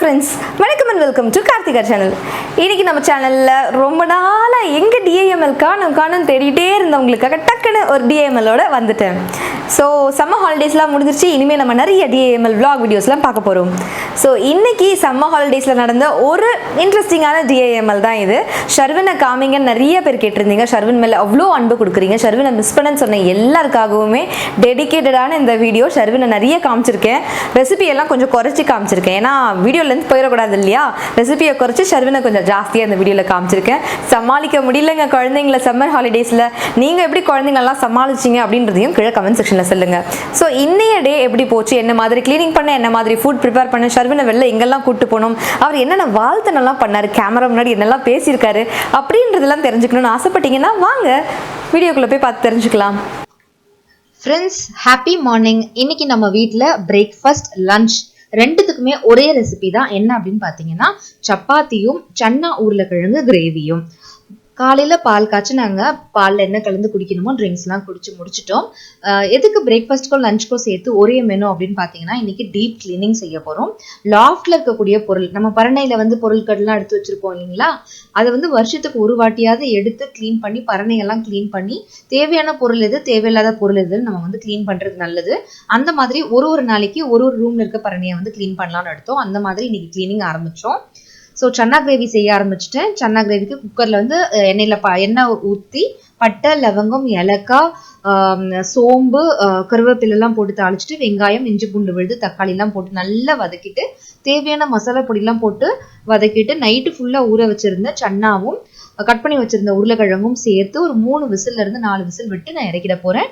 friends, welcome and welcome to Karthikhachannel. இன்னைக்கு நம்ம சேனல்ல ரொம்ப நாளா எங்க DIML காணோம் தேடிட்டே இருந்தவங்களுக்காக டக்குன்னு ஒரு DIML ஓட வந்துட்டேன். ஸோ சம்மர் ஹாலிடேஸ்லாம் முடிஞ்சிருச்சு. இனிமேல் நம்ம நிறைய DIML vlog வீடியோஸ்லாம் பார்க்க போகிறோம். ஸோ இன்னைக்கு சம்மர் ஹாலிடேஸில் நடந்த ஒரு இன்ட்ரெஸ்டிங்கான DIML தான் இது. ஷர்வினை காமிங்கன்னு நிறைய பேர் கேட்டிருந்தீங்க. ஷர்வின் மேலே அவ்வளோ அன்பு கொடுக்குறீங்க. ஷர்வினை மிஸ் பண்ணன்னு சொன்ன எல்லாருக்காகவுமே டெடிக்கேட்டடான இந்த வீடியோ. ஷர்வினை நிறைய காமிச்சிருக்கேன். ரெசிபியெல்லாம் கொஞ்சம் குறைச்சி காமிச்சிருக்கேன். ஏன்னா வீடியோலேருந்து போயிடக்கூடாது இல்லையா? ரெசிபியை குறைச்சி ஷர்வினை கொஞ்சம் ஜாஸ்தியாக இந்த வீடியோவில் காமிச்சிருக்கேன். சமாளிக்க முடியலங்க குழந்தைங்கள சம்மர் ஹாலிடேஸில். நீங்கள் எப்படி குழந்தைங்களெல்லாம் சமாளிச்சிங்க அப்படின்றதையும் கீழே கமெண்ட் செக்ஷனில் சொல்லுங்கள். ஸோ இன்னைய டே எப்படி போச்சு, என்ன மாதிரி க்ளீனிங் பண்ண, என்ன மாதிரி ஃபுட் ப்ரிப்பேர் பண்ண, ஷர்வினை வெளில எங்கெல்லாம் கூப்பிட்டு போனோம், அவர் என்னென்ன வாழ்த்தனெல்லாம் பண்ணார், கேமரா முன்னாடி என்னெல்லாம் பேசியிருக்காரு அப்படின்றதெல்லாம் தெரிஞ்சுக்கணும்னு ஆசைப்பட்டீங்கன்னா வாங்க வீடியோக்குள்ளே போய் பார்த்து தெரிஞ்சுக்கலாம். Friends, happy morning. இன்னைக்கு நம்ம வீட்டில் பிரேக்ஃபாஸ்ட் லஞ்ச் ரெண்டுத்துக்குமே ஒரே ரெசிபி தான். என்ன அப்படின்னு பார்த்தீங்கன்னா சப்பாத்தியும் சன்னா உருளைக்கிழங்கு கிரேவியும். காலையில் பால் காய்ச்சி நாங்கள் பாலில் என்ன கலந்து குடிக்கணுமோ ட்ரிங்க்ஸ்லாம் குடிச்சு முடிச்சிட்டோம். எதுக்கு பிரேக்ஃபாஸ்ட்க்கோ லஞ்சுக்கோ சேர்த்து ஒரே மெனு அப்படின்னு பார்த்தீங்கன்னா இன்னைக்கு டீப் கிளீனிங் செய்ய போகிறோம். லாஃப்டில் இருக்கக்கூடிய பொருள், நம்ம பரணையில் வந்து பொருட்கள்லாம் எடுத்து வச்சுருப்போம் இல்லைங்களா, அதை வந்து வருஷத்துக்கு ஒரு வாட்டியாவது எடுத்து க்ளீன் பண்ணி பரணையெல்லாம் க்ளீன் பண்ணி தேவையான பொருள் எது தேவையில்லாத பொருள் எதுன்னு நம்ம வந்து க்ளீன் பண்ணுறது நல்லது. அந்த மாதிரி ஒரு நாளைக்கு ஒரு ரூமில் இருக்க பரணையை வந்து க்ளீன் பண்ணலான்னு எடுத்தோம். அந்த மாதிரி இன்னைக்கு க்ளீனிங் ஆரம்பித்தோம். ஸோ சன்னா கிரேவி செய்ய ஆரம்பிச்சிட்டேன். சன்னா கிரேவிக்கு குக்கரில் வந்து எண்ணெய் ஊற்றி பட்டை, லவங்கம், ஏலக்காய், சோம்பு, கருவேப்பிலெல்லாம் போட்டு தாளிச்சிட்டு வெங்காயம், இஞ்சி பூண்டு விழுது, தக்காளிலாம் போட்டு நல்லா வதக்கிட்டு தேவையான மசாலா பொடியெல்லாம் போட்டு வதக்கிட்டு நைட்டு ஃபுல்லாக ஊற வச்சுருந்த சன்னாவும் கட் பண்ணி வச்சுருந்த உருளைக்கிழங்கும் சேர்த்து ஒரு 3 விசில்லேருந்து 4 விசில் விட்டு நான் இறக்கிட போகிறேன்.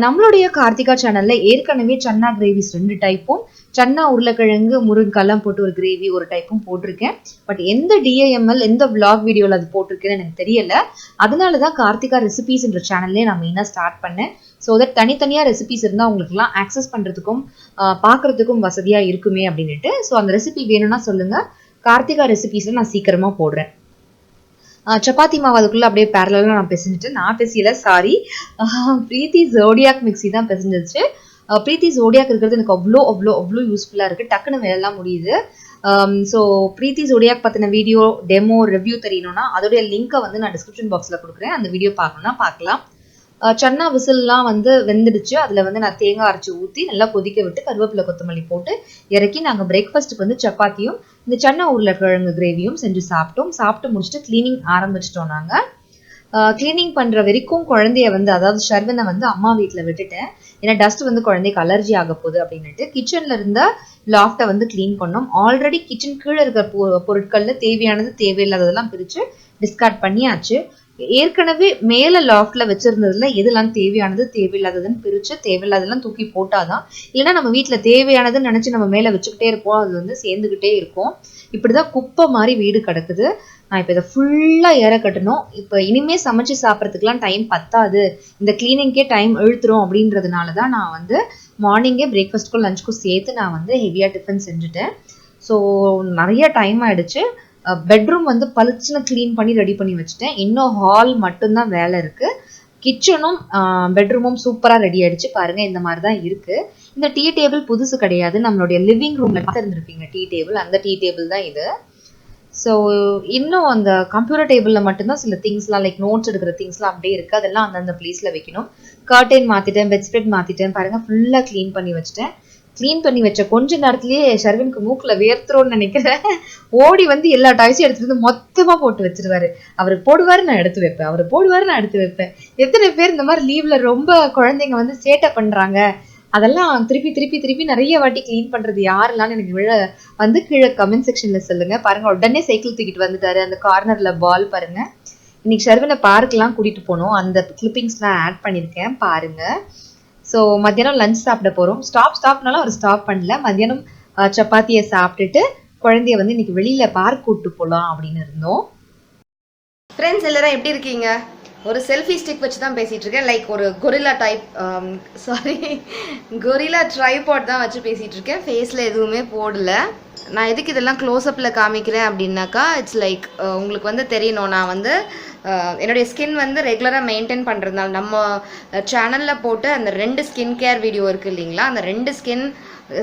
நம்மளுடைய கார்த்திகா சேனல்ல ஏற்கனவே சன்னா கிரேவிஸ் 2 டைப்பும், சன்னா உருளைக்கிழங்கு முருங்கைக்காலாம் போட்டு ஒரு கிரேவி ஒரு டைப்பும் போட்டிருக்கேன். பட் எந்த DIML எந்த vlog வீடியோவில் அது போட்டிருக்கேன்னு எனக்கு தெரியல. அதனால தான் கார்த்திகா ரெசிபிஸ்ன்ற சேனல்லே நான் மெயினாக ஸ்டார்ட் பண்ணேன். ஸோ தட் தனித்தனியாக ரெசிபிஸ் இருந்தால் உங்களுக்குலாம் ஆக்சஸ் பண்ணுறதுக்கும் பார்க்குறதுக்கும் வசதியாக இருக்குமே அப்படின்ட்டு. ஸோ அந்த ரெசிபி வேணும்னா சொல்லுங்கள், கார்த்திகா ரெசிபிஸில் நான் சீக்கிரமாக போடுறேன். சப்பாத்தி மாவு அதுக்குள்ளே அப்படியே பேரலாக நான் பிசைஞ்சிட்டு, நான் பிசையில சாரி, பிரீத்தி ஜோடியாக் மிக்ஸி தான் பிசைஞ்சிச்சு. பிரீத்தி ஜோடியாக் இருக்கிறது எனக்கு அவ்வளோ அவ்வளோ அவ்வளோ யூஸ்ஃபுல்லாக இருக்குது. டக்குன்னு வேலைலாம் முடியுது. ஸோ பிரீத்தி ஜோடியாக் பற்றின வீடியோ, டெமோ, ரிவ்யூ தெரியணும்னா அதோடைய லிங்க்கை வந்து நான் டிஸ்கிரிப்ஷன் பாக்ஸில் கொடுக்குறேன். அந்த வீடியோ பார்க்கணுன்னா பார்க்கலாம். சன்னா விசில்லாம் வந்து வெந்துடுச்சு. அதில் வந்து நான் தேங்காய் அரைச்சி ஊற்றி நல்லா கொதிக்க விட்டு கருவேப்பிலை கொத்தமல்லி போட்டு இறக்கி நாங்கள் பிரேக்ஃபாஸ்ட்டுக்கு வந்து சப்பாத்தியும் இந்த சன்னா உருளைக்கிழங்கு கிரேவியும் செஞ்சு சாப்பிட்டோம். சாப்பிட்டு முடிச்சுட்டு கிளீனிங் ஆரம்பிச்சிட்டோம். நாங்கள் கிளீனிங் பண்ணுற வரைக்கும் குழந்தைய வந்து, அதாவது ஷர்வினை வந்து அம்மா வீட்டில் விட்டுட்டேன். ஏன்னா டஸ்ட் வந்து குழந்தைக்கு அலர்ஜி ஆக போகுது அப்படின்ட்டு கிச்சனில் இருந்த லாஃப்டை வந்து கிளீன் பண்ணோம். ஆல்ரெடி கிச்சன் கீழே இருக்கிற பொருட்களில் தேவையானது தேவையில்லாததெல்லாம் பிரித்து டிஸ்கார்ட் பண்ணியாச்சு. ஏற்கனவே மேலே லாஃப்ட்ல வச்சிருந்ததுல எதெல்லாம் தேவையானது தேவையில்லாததுன்னு பிரித்து தேவையில்லாததெல்லாம் தூக்கி போட்டாதான், இல்லைன்னா நம்ம வீட்டில் தேவையானதுன்னு நினச்சி நம்ம மேலே வச்சுக்கிட்டே இருப்போம், அது வந்து சேர்ந்துக்கிட்டே இருக்கும். இப்படிதான் குப்பை மாதிரி வீடு கிடக்குது. நான் இப்போ இதை ஃபுல்லாக ஏற கட்டணும். இப்போ இனிமேல் சமைச்சு சாப்பிட்றதுக்கெலாம் டைம் பத்தாது, இந்த கிளீனிங்கே டைம் இழுத்துரும் அப்படின்றதுனால தான் நான் வந்து மார்னிங்கே பிரேக்ஃபாஸ்ட்க்கும் லஞ்சுக்கும் சேர்த்து நான் வந்து ஹெவியாக டிஃபன் செஞ்சுட்டேன். ஸோ நிறைய டைம் ஆகிடுச்சு. பெட்ரூம் வந்து பளிச்சுன்னு க்ளீன் பண்ணி ரெடி பண்ணி வச்சுட்டேன். இன்னும் ஹால் மட்டும்தான் வேலை இருக்குது. கிச்சனும் பெட்ரூமும் சூப்பராக ரெடி ஆகிடுச்சு. பாருங்கள், இந்த மாதிரி தான் இருக்குது. இந்த டீ டேபிள் புதுசு கிடையாது, நம்மளுடைய லிவிங் ரூமில் பார்த்துருந்துருப்பீங்க டீ டேபிள், அந்த டீ டேபிள் தான் இது. ஸோ இன்னும் அந்த கம்ப்யூட்டர் டேபிளில் மட்டும்தான் சில திங்ஸ்லாம் லைக் நோட்ஸ் எடுக்கிற திங்ஸ்லாம் அப்படியே இருக்குது. அதெல்லாம் அந்தந்த பிளேஸில் வைக்கணும். கர்டைன் மாற்றிட்டேன், பெட் ஸ்ப்ரெட் மாற்றிட்டேன். பாருங்கள், ஃபுல்லாக க்ளீன் பண்ணி வச்சுட்டேன். க்ளீன் பண்ணி வச்ச கொஞ்ச நேரத்துலேயே ஷர்வினுக்கு மூக்கில் வேர்த்துறோன்னு நினைக்கிறேன். ஓடி வந்து எல்லா டாய்ஸையும் எடுத்துகிட்டு வந்து மொத்தமாக போட்டு வச்சிருவாரு. அவர் போடுவார், நான் எடுத்து வைப்பேன், அவர் போடுவார், நான் எடுத்து வைப்பேன். எத்தனை பேர் இந்த மாதிரி லீவில் ரொம்ப குழந்தைங்க வந்து சேட்டை பண்ணுறாங்க, அதெல்லாம் திருப்பி திருப்பி திருப்பி நிறைய வாட்டி க்ளீன் பண்ணுறது யாரெல்லாம்னு எனக்கு வந்து கீழே கமெண்ட் செக்ஷனில் சொல்லுங்கள். பாருங்கள், உடனே சைக்கிள் தூக்கிட்டு வந்துட்டாரு. அந்த கார்னரில் பால் பாருங்கள். இன்னைக்கு ஷர்வினை பார்க்கெலாம் கூட்டிகிட்டு போனோம். அந்த கிளிப்பிங்ஸ்லாம் ஆட் பண்ணியிருக்கேன் பாருங்கள். ஸோ மத்தியானம் லஞ்ச் சாப்பிட போகிறோம். ஸ்டாப்னாலும் அவர் ஸ்டாப் பண்ணல. மத்தியானம் சப்பாத்தியை சாப்பிட்டுட்டு குழந்தைய வந்து இன்னைக்கு வெளியில் பார்க் கூப்பிட்டு போகலாம் அப்படின்னு இருந்தோம். ஃப்ரெண்ட்ஸ் எல்லாரும் எப்படி இருக்கீங்க? ஒரு செல்ஃபி ஸ்டிக் வச்சு தான் பேசிகிட்டு இருக்கேன். லைக் ஒரு கொரில்லா ட்ரைபாட் தான் வச்சு பேசிகிட்டு இருக்கேன். ஃபேஸில் எதுவுமே போடலை. நான் எதுக்கு இதெல்லாம் க்ளோஸ்அப்பில் காமிக்கிறேன் அப்படின்னாக்கா, இட்ஸ் லைக் உங்களுக்கு வந்து தெரியணும். நான் வந்து என்னுடைய ஸ்கின் வந்து ரெகுலராக மெயின்டைன் பண்ணுறதுனால நம்ம சேனலில் போட்டு அந்த 2 ஸ்கின் கேர் வீடியோ இருக்குது இல்லைங்களா, அந்த 2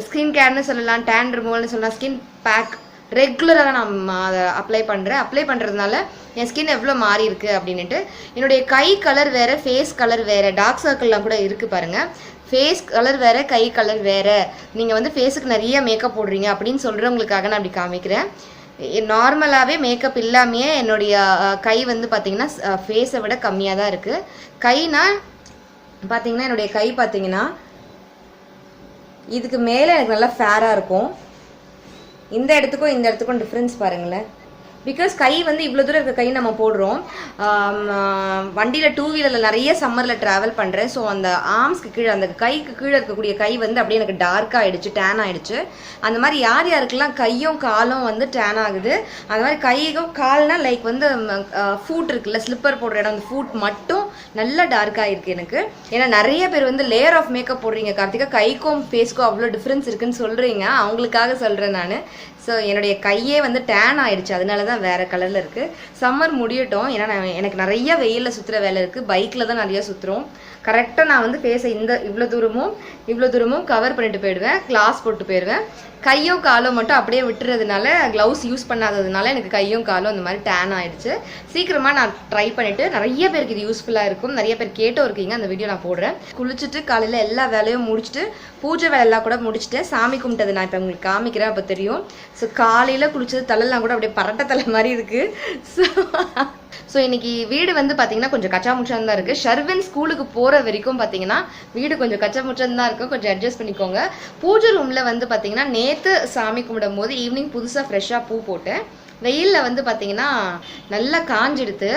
ஸ்கின் கேர்னு சொல்லலாம், டேன் ரிமூவல்னு சொல்லலாம், ஸ்கின் பேக் ரெகுலராக நான் அதை அப்ளை பண்ணுறதுனால என் ஸ்கின் எவ்வளோ மாறி இருக்குது அப்படின்ட்டு. என்னுடைய கை கலர் வேறு, ஃபேஸ் கலர் வேறு, டார்க் சர்க்கிள்லாம் கூட இருக்குது பாருங்கள். ஃபேஸ் கலர் வேறு, கை கலர் வேறு. நீங்கள் வந்து ஃபேஸுக்கு நிறைய மேக்கப் போடுறீங்க அப்படின்னு சொல்கிறவங்களுக்காக நான் அப்படி காமிக்கிறேன். நார்மலாகவே மேக்கப் இல்லாமையே என்னுடைய கை வந்து பார்த்திங்கன்னா ஃபேஸை விட கம்மியாக தான் இருக்குது. கைனா பார்த்திங்கன்னா என்னுடைய கை பார்த்திங்கன்னா இதுக்கு மேலே எனக்கு நல்லா ஃபேராக இருக்கும். இந்த இடத்துக்கும் டிஃப்ரென்ஸ் பாருங்களேன். பிகாஸ் கை வந்து இவ்வளோ தூரம் இருக்க கை நம்ம போடுறோம். வண்டியில் 2 வீலரில் நிறைய சம்மரில் ட்ராவல் பண்ணுறேன். ஸோ அந்த ஆர்ம்ஸ்க்கு கீழே, அந்த கைக்கு கீழே இருக்கக்கூடிய கை வந்து அப்படியே எனக்கு டார்க் ஆகிடுச்சு, டேன் ஆகிடுச்சு. அந்த மாதிரி யாருக்கெல்லாம் கையும் காலும் வந்து டேன் ஆகுது, அந்த மாதிரி கையும் கால்னா லைக் வந்து ஃபூட் இருக்குல்ல, ஸ்லிப்பர் போடுற இடம், அந்த ஃபூட் மட்டும் நல்லா டார்க்காக இருக்குது எனக்கு. ஏன்னா நிறைய பேர் வந்து லேயர் ஆஃப் மேக்கப் போடுறீங்க கார்த்திகா, கைக்கும் ஃபேஸ்க்கும் அவ்வளோ டிஃப்ரென்ஸ் இருக்குன்னு சொல்கிறீங்க. அவங்களுக்காக சொல்கிறேன் நான். ஸோ என்னுடைய கையே வந்து டேன் ஆகிடுச்சு, அதனால தான் வேறு கலரில் இருக்குது. சம்மர் முடியட்டும், ஏன்னா எனக்கு நிறைய வெயிலில் சுற்றுற வேலை இருக்குது. பைக்கில் தான் நிறையா சுற்றுறோம். கரெக்டாக நான் வந்து ஃபேஸை இவ்வளோ தூரமும் கவர் பண்ணிட்டு போயிடுவேன், கிளாஸ் போட்டு போயிடுவேன். கையும் காலும் மட்டும் அப்படியே விட்டுறதுனால, க்ளவுஸ் யூஸ் பண்ணாததுனால எனக்கு கையும் காலும் அந்த மாதிரி டேன் ஆகிடுச்சு. சீக்கிரமாக நான் ட்ரை பண்ணிவிட்டு, நிறைய பேருக்கு இது யூஸ்ஃபுல்லாக இருக்கும். நிறைய பேர் கேட்டும் இருக்கீங்க, அந்த வீடியோ நான் போடுறேன். குளிச்சுட்டு காலையில் எல்லா வேலையும் முடிச்சுட்டு, பூஜை வேலையெல்லாம் கூட முடிச்சுட்டு, சாமி கும்பிட்டது நான் இப்போ உங்களுக்கு காமிக்கிறேன், அப்போ தெரியும். ஸோ காலையில் குளிச்சது தலையெல்லாம் கூட அப்படியே பரட்ட தலை மாதிரி இருக்குது. ஸோ இன்னைக்கு வீடு வந்து பார்த்தீங்கன்னா கொஞ்சம் கச்சாமுச்சான் தான் இருக்குது. ஷர்வின் ஸ்கூலுக்கு போகிற வரைக்கும் பார்த்தீங்கன்னா வீடு கொஞ்சம் கச்சாமுச்சான் தான் இருக்கும், கொஞ்சம் அட்ஜஸ்ட் பண்ணிக்கோங்க. பூஜை ரூமில் வந்து பார்த்தீங்கன்னா நேற்று சாமி கும்பிடும் போது ஈவினிங் புதுசாக ஃப்ரெஷ்ஷாக பூ போட்டேன். வெயிலில் வந்து பார்த்தீங்கன்னா நல்லா காஞ்சிடுத்து,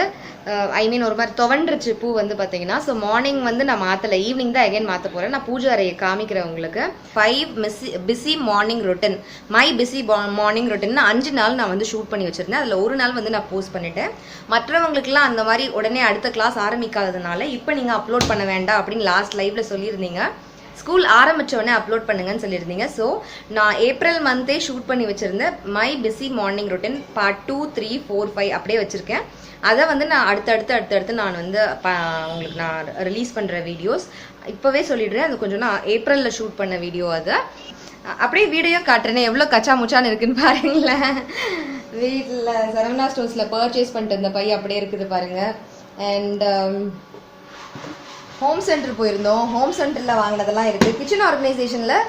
ஒரு மாதிரி துவண்டுருச்சு பூ வந்து பார்த்தீங்கன்னா. ஸோ மார்னிங் வந்து நான் மாற்றலை, ஈவினிங் தான் அகைன் மாற்ற போகிறேன். நான் பூஜை அறையை காமிக்கிறேன் உங்களுக்கு. 5 busy morning routine, my busy morning routine 5 நாள் நான் வந்து ஷூட் பண்ணி வச்சுருந்தேன். அதில் ஒரு நாள் வந்து நான் போஸ்ட் பண்ணிட்டேன். மற்றவங்களுக்குலாம் அந்த மாதிரி உடனே அடுத்த கிளாஸ் ஆரம்பிக்காததுனால இப்போ நீங்கள் அப்லோட் பண்ண வேண்டாம் அப்படின்னு லாஸ்ட் லைவ்ல சொல்லியிருந்தீங்க. ஸ்கூல் ஆரம்பித்த உடனே அப்லோட் பண்ணுங்கன்னு சொல்லியிருந்தீங்க. ஸோ நான் ஏப்ரல் மந்த்தே ஷூட் பண்ணி வச்சுருந்தேன் my busy morning routine part 2, 3, 4, 5 அப்படியே வச்சுருக்கேன். அதை வந்து நான் அடுத்தடுத்து நான் வந்து உங்களுக்கு நான் ரிலீஸ் பண்ணுற வீடியோஸ் இப்போவே சொல்லிடுறேன். அது கொஞ்சம் நான் ஏப்ரலில் ஷூட் பண்ண வீடியோ. அதை அப்படியே வீடியோ காட்டுறேனே, எவ்வளோ கச்சா முச்சான்னு இருக்குன்னு பாருங்களேன். வீட்டில் சரவணா ஸ்டோர்ஸில் பர்ச்சேஸ் பண்ணிட்டு இருந்த பை அப்படியே இருக்குது பாருங்கள். அண்ட் ஹோம் சென்டர் போயிருந்தோம், ஹோம் சென்டரில் வாங்கினதெல்லாம் இருக்குது. கிச்சன் ஆர்கனைசேஷனில்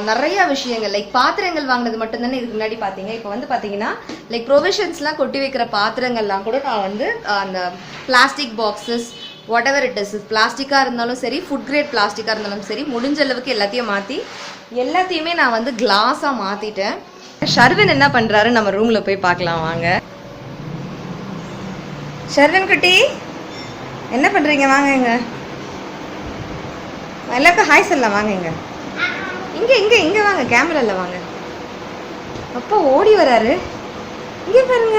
நிறைய விஷயங்கள் லைக் பாத்திரங்கள் வாங்கினது மட்டும்தானே இதுக்கு முன்னாடி பார்த்தீங்க. இப்போ வந்து பார்த்தீங்கன்னா லைக் ப்ரொவிஷன்ஸ்லாம் கொட்டி வைக்கிற பாத்திரங்கள்லாம் கூட நான் வந்து அந்த plastic boxes whatever it is, பிளாஸ்டிக்காக இருந்தாலும் சரி, ஃபுட் கிரேட் பிளாஸ்டிக்காக இருந்தாலும் சரி, முடிஞ்ச அளவுக்கு எல்லாத்தையும் மாற்றி எல்லாத்தையுமே நான் வந்து கிளாஸாக மாற்றிட்டேன். ஷர்வின் என்ன பண்ணுறாரு நம்ம ரூமில் போய் பார்க்கலாம் வாங்க. ஷர்வின் குட்டி என்ன பண்ணுறீங்க? வாங்க, எல்லாருக்கும் ஹாய் சொல்லலாம். வாங்க இங்கே வாங்க, கேமராவில் வாங்க. அப்பா ஓடி வராரு. இங்கே பாருங்க,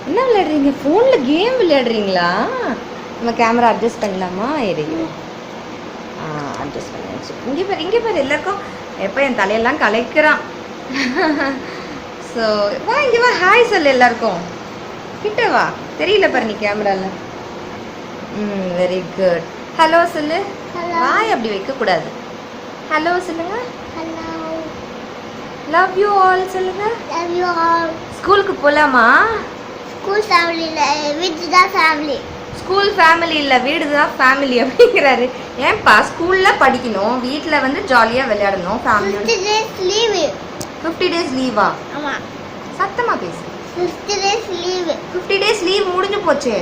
என்ன விளையாடுறீங்க? ஃபோனில் கேம் விளையாடுறீங்களா? நம்ம கேமரா அட்ஜஸ்ட் பண்ணலாமா? அட்ஜஸ்ட் பண்ணியாச்சு. இங்கே பாரு எல்லாருக்கும் எப்போ என் தலையெல்லாம் கலைக்கிறான். ஸோ இங்கே வா, ஹாய் சொல்லு எல்லாருக்கும். கிட்ட வா, தெரியல பாரு நீ கேமராவில். Very good. ஹலோ சொல்லு. வாய் அப்படி வைக்கக்கூடாது. ஹலோ சொல்லுங்க. ஹலோ. லவ் யூ ஆல் சொல்லுங்க. Love you all. ஸ்கூலுக்கு போகலாமா? ஸ்கூல் ஃபேமிலி இல்லை, வீடு தான் ஃபேமிலி. ஸ்கூல் ஃபேமிலி இல்லை, வீடு தான் ஃபேமிலி அப்படிங்கிறாரு. ஏன்பா ஸ்கூலில் படிக்கணும், வீட்டில் வந்து ஜாலியாக விளையாடணும். Family 50 days leave. 50 days லீவா? ஆமாம். சத்தமாக பேசு. 50 days லீவு. 50 days லீவ் முடிஞ்சு போச்சு.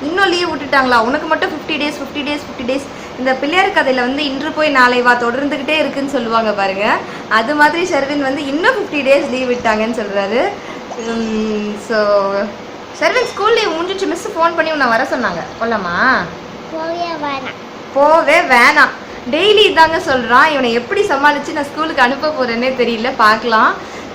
இன்னும் லீவ் விட்டுட்டாங்களா? உனக்கு மட்டும் 50 days. இந்த பிள்ளையார் கதையில வந்து இன்று போய் நாளை வா தொடர்ந்துகிட்டே இருக்குன்னு சொல்லுவாங்க பாருங்க. அது மாதிரி ஷர்வின் வந்து இன்னும் 50 days லீவ் விட்டாங்கன்னு சொல்றாரு. ஸோ ஷர்வின் ஸ்கூல் லீவ் முடிஞ்சிச்சு, மிஸ் ஃபோன் பண்ணி உன்னை வர சொன்னாங்க. போலாமா? போவே வேணாம். டெய்லி இதாங்க சொல்றான். இவனை எப்படி சமாளிச்சு நான் ஸ்கூலுக்கு அனுப்ப போறேன்னே தெரியல, பார்க்கலாம்.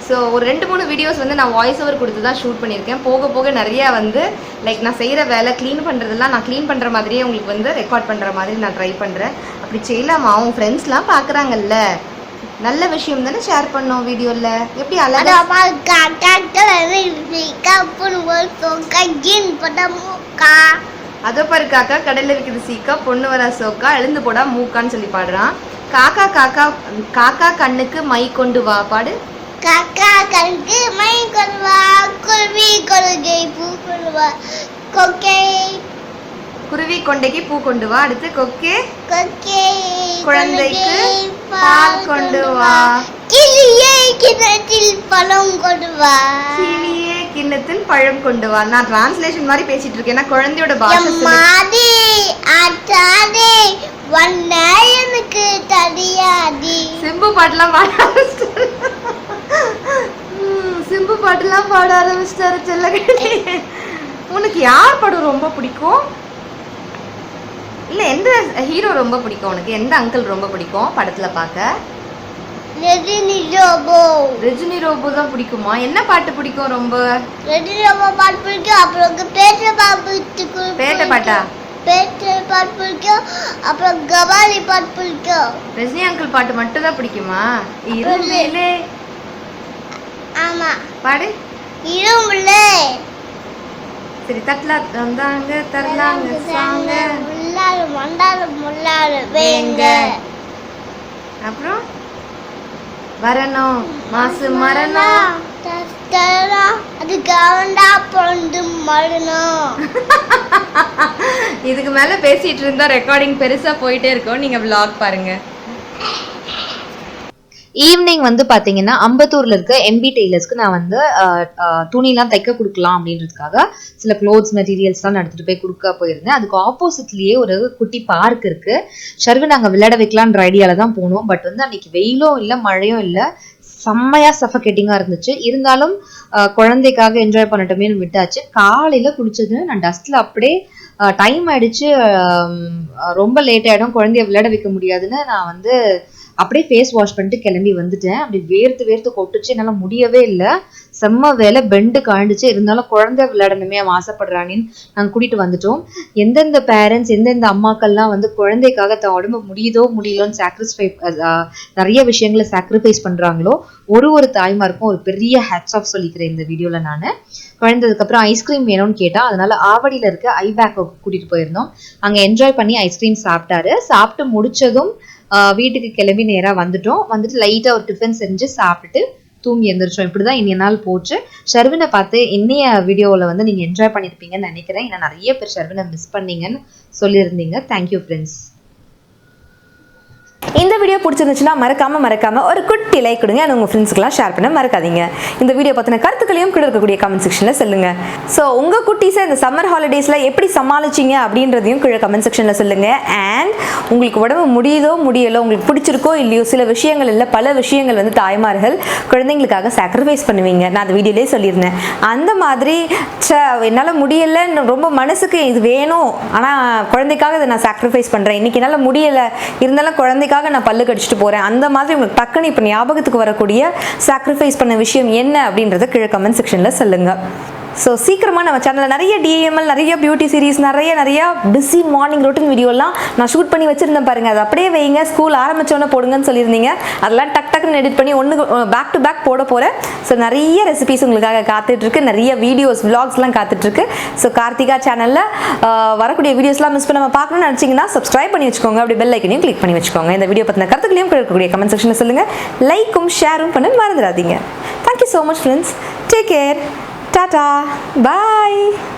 ஸோ ஒரு 2-3 வீடியோஸ் வந்து நான் வாய்ஸ் ஓவர் கொடுத்து தான் ஷூட் பண்ணியிருக்கேன். போக போக நிறையா வந்து லைக் நான் செய்கிற வேலை க்ளீன் பண்ணுறதெல்லாம் நான் க்ளீன் பண்ணுற மாதிரியே உங்களுக்கு வந்து ரெக்கார்ட் பண்ணுற மாதிரி நான் ட்ரை பண்ணுறேன். அப்படி செய்யலாமா? அவங்க ஃப்ரெண்ட்ஸ்லாம் பார்க்குறாங்கல்ல, நல்ல விஷயம் தானே ஷேர் பண்ணோம் வீடியோவில். எப்படி அழகா அதோ பாரு காக்கா கடலில் இருக்குது சீக்கா, பொண்ணு வர சோக்கா, எழுந்து போடா மூக்கான்னு சொல்லி பாடுறான். காக்கா காக்கா காக்கா கண்ணுக்கு மை கொண்டு வா பாடு. காக்கா கண்ணுக்கு மை கொண்டு வா, குருவி கொள்கை பூ கொண்டு வா, கொக்கை குருவி கொண்டைக்கு பூ கொண்டு வா. அடுத்து கொக்கே கொக்கை குழந்தைக்கு பால் கொண்டு வா, கிளியே கிணற்றில் பழம் கொண்டு வா, கிளியே கிண்ணத்தில் பழம் கொண்டு வா. நான் டிரான்ஸ்லேஷன் மாதிரி பேசிட்டு இருக்கேன், ஏன்னா குழந்தையோட பாஷை எம்மாடி ஆட்டாதே வண்ண எனக்கு தடியாடி. சிம்பு பாட்டுலாம் பாட ஆரம்பிச்சிட்டாரு. சிம்பு பாட்டுலாம் பாட ஆரம்பிச்சிட்டாரு செல்லக்கட்டி. உனக்கு யார் படம் ரொம்ப பிடிக்கும்? இல்ல எந்த ஹீரோ ரொம்ப பிடிக்கும் உனக்கு? எந்த அங்கிள் ரொம்ப பிடிக்கும் படத்துல பார்க்க? ரஜினி ரோபோ. ரஜினி ரோபோ தான் பிடிக்குமா? என்ன பாட்டு பிடிக்கும் ரொம்ப? ரஜினி ரோபோ பாட்டு பிடிக்கும். அப்புறம் பேட்ட பாட்டு பேட்ட பாட்டா? பேட்ட பாட்டு பிடிக்கும். அப்புறம் கபாலி பாட்டு பிடிக்கும். ரஜினி அங்கிள் பாட்டு மட்டும் தான் பிடிக்குமா? இரும்பிலே. ஆமா பாடு. இரும்பிலே. சரி தட்டலா தந்தாங்க தரலாங்க சாங்க முள்ளாறு மண்டாறு முள்ளாறு வேங்க. அப்புறம் வரணும் மாசு மரணம் அது கவண்டா பொண்டு மரணம். இதுக்கு மேல பேசிட்டு இருந்தா ரெக்கார்டிங் பெருசா போயிட்டே இருக்கும். நீங்க vlog பாருங்க. ஈவினிங் வந்து பார்த்தீங்கன்னா அம்பத்தூரில் இருக்க எம்பி டெய்லர்ஸ்க்கு நான் வந்து துணிலாம் தைக்க கொடுக்கலாம் அப்படின்றதுக்காக சில க்ளோத்ஸ் மெட்டீரியல்ஸ்லாம் நான் எடுத்துகிட்டு போய் கொடுக்க போயிருந்தேன். அதுக்கு ஆப்போசிட்லேயே ஒரு குட்டி பார்க் இருக்குது. ஷர்வின் நாங்கள் விளையாட வைக்கலான்ற ஐடியாவில் தான் போனோம். பட் வந்து அன்றைக்கி வெயிலும் இல்லை மழையும் இல்லை, செம்மையாக சஃபகேட்டிங்காக இருந்துச்சு. இருந்தாலும் குழந்தைக்காக என்ஜாய் பண்ணட்டுமேனு விட்டாச்சு. காலையில் குளிச்சது நான் டஸ்ட்டில் அப்படியே டைம் ஆயிடுச்சு, ரொம்ப லேட் ஆகிடும், குழந்தைய விளையாட வைக்க முடியாதுன்னு நான் வந்து அப்படியே ஃபேஸ் வாஷ் பண்ணிட்டு கிளம்பி வந்துட்டேன். அப்படி வேர்த்து கொட்டுச்சு, என்னால் முடியவே இல்லை. செம்ம வேலை, பெண்டு காய்ந்துச்சு. இருந்தாலும் குழந்தை விளையாடணுமே அவன் ஆசைப்படுறானின்னு நாங்கள் கூட்டிகிட்டு வந்துட்டோம். எந்தெந்த பேரண்ட்ஸ் எந்தெந்த அம்மாக்கள்லாம் வந்து குழந்தைக்காக தன் உடம்பு முடியுதோ முடியலோன்னு நிறைய விஷயங்களை சாக்ரிஃபைஸ் பண்ணுறாங்களோ ஒரு தாய்மாருக்கும் ஒரு பெரிய ஹேட்ஸ் ஆஃப் சொல்லிக்கிறேன் இந்த வீடியோவில். நான் குழந்ததுக்கப்புறம் ஐஸ்கிரீம் வேணும்னு கேட்டால், அதனால ஆவடியில் இருக்க ஐபேக்கை கூட்டிகிட்டு போயிருந்தோம். அங்கே என்ஜாய் பண்ணி ஐஸ்கிரீம் சாப்பிட்டாரு. சாப்பிட்டு முடிச்சதும் வீட்டுக்கு கிளம்பி நேராக வந்துட்டு லைட்டாக ஒரு டிஃபன் செஞ்சு சாப்பிட்டுட்டு தூங்கி எழுந்திரிச்சோம். இப்படிதான் இன்னைய நாள் போச்சு. ஷர்வினை பார்த்து இன்னைய வீடியோவில் வந்து நீங்கள் என்ஜாய் பண்ணியிருப்பீங்கன்னு நினைக்கிறேன். ஏன்னா நிறைய பேர் ஷர்வினை மிஸ் பண்ணீங்கன்னு சொல்லியிருந்தீங்க. Thank you friends. இந்த வீடியோ பிடிச்சிருந்துச்சுன்னா மறக்காம ஒரு குட்டி லைக் கொடுங்க. அண்ட் உங்கள் ஃப்ரெண்ட்ஸ்க்குலாம் ஷேர் பண்ண மறக்காதீங்க. இந்த வீடியோ பற்றின கருத்துக்களையும் கூட இருக்கக்கூடிய கமெண்ட் செக்ஷனில் சொல்லுங்கள். ஸோ உங்கள் குட்டீஸை இந்த சம்மர் ஹாலிடேஸில் எப்படி சமாளிச்சிங்க அப்படின்றதையும் கீழே கமெண்ட் செக்ஷனில் சொல்லுங்கள். அண்ட் உங்களுக்கு உடம்பு முடியுதோ முடியலோ, உங்களுக்கு பிடிச்சிருக்கோ இல்லையோ, சில விஷயங்கள் இல்லை பல விஷயங்கள் வந்து தாய்மார்கள் குழந்தைங்களுக்காக சாக்ரிஃபைஸ் பண்ணுவீங்க. நான் அந்த வீடியோலேயே சொல்லியிருந்தேன். அந்த மாதிரி என்னால் முடியலை, ரொம்ப மனசுக்கு இது வேணும், ஆனால் குழந்தைக்காக இதை நான் சாக்ரிஃபைஸ் பண்ணுறேன், இன்றைக்கி என்னால் முடியலை, இருந்தாலும் குழந்தைக்காக நான் பல்லு கடிச்சிட்டு போறேன், அந்த மாதிரி உங்களுக்கு டக்குன்னு இப்போ ஞாபகத்துக்கு வரக்கூடிய சாக்ரிஃபைஸ் பண்ண விஷயம் என்ன அப்படின்றத கீழே கமெண்ட் செக்ஷன்ல சொல்லுங்க. ஸோ சீக்கிரமாக நம்ம சேனலில் நிறைய DIML, நிறைய பியூட்டி சீரீஸ், நிறைய பிஸி மார்னிங் ரொட்டீன் வீடியோலாம் நான் ஷூட் பண்ணி வச்சுருந்தேன் பாருங்கள். அது அப்படியே வைங்க, ஸ்கூல் ஆரம்பித்தோன்னே போடுங்கன்னு சொல்லியிருந்தீங்க. அதெல்லாம் டக்குன்னு எடிட் பண்ணி பேக் டு பேக் போட போகிறேன். ஸோ நிறைய ரெசிபிஸ் உங்களுக்காக காத்துட்ருக்கு, நிறைய வீடியோஸ் விலாக்ஸ்லாம் காத்துட்ருக்கு. ஸோ கார்த்திகா சேனலில் வரக்கூடிய வீடியோஸ்லாம் மிஸ் பண்ணாமல் பார்க்கணும்னு நினச்சிங்கன்னா சப்ஸ்கிரைப் பண்ணி வச்சுக்கோங்க. அப்படி பெல் ஐக்கனையும் கிளிக் பண்ணி வச்சுக்கோங்க. இந்த வீடியோ பற்றின கருத்துக்களையும் இருக்கக்கூடிய கமெண்ட் செக்ஷனில் சொல்லுங்கள். லைக்கும் ஷேரும் பண்ண மறந்துடாதீங்க. Thank you so much friends. Take care. Tata. Bye.